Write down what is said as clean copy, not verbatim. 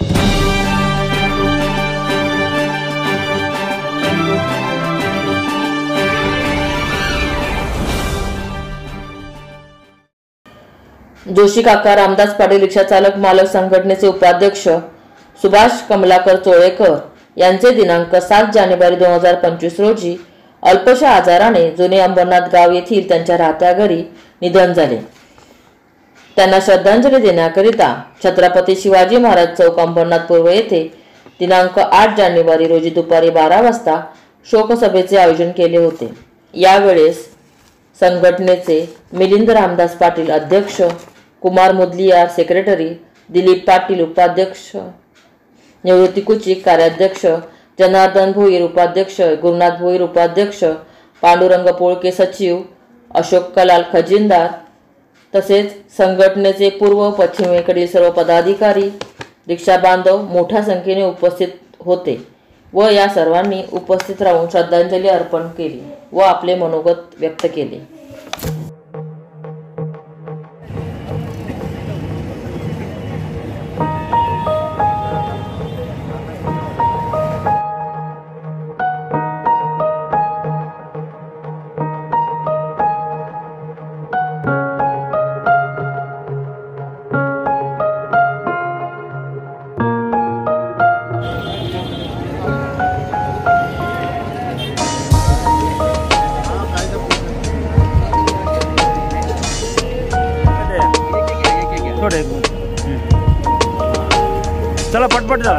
जोशी काका रामदास पाटील रिक्षा चालक मालक संघटनेचे उपाध्यक्ष सुभाष कमलाकर चोळेकर यांचे दिनांक 7 जानेवारी 2025 रोजी अल्पशा आजाराने जुने अंबरनाथ गाव येथील त्यांच्या राहत्या घरी निधन झाले। त्यांना श्रद्धांजली देण्याकरिता छत्रपती शिवाजी महाराज चौक अंबरनाथ पूर्व येथे दिनांक 8 जानेवारी रोजी दुपारी 12 वाजता शोकसभेचे आयोजन केले होते। यावेळेस संघटनेचे मिलिंद रामदास पाटील अध्यक्ष, कुमार मुदलियार सेक्रेटरी, दिलीप पाटील उपाध्यक्ष, निवृत्ती कुचिक कार्याध्यक्ष, जनार्दन भोईर उपाध्यक्ष, गुरुनाथ भोईर उपाध्यक्ष, पांडुरंग पोळके सचिव, अशोक कलाल खजिनदार तसेच संघटनेचे पूर्व पश्चिमेकडील सर्व पदाधिकारी, रिक्षा बांधव मोठ्या संख्येने उपस्थित होते व या सर्वांनी उपस्थित राहून श्रद्धांजली अर्पण केली व आपले मनोगत व्यक्त केले। चला पटपट जा।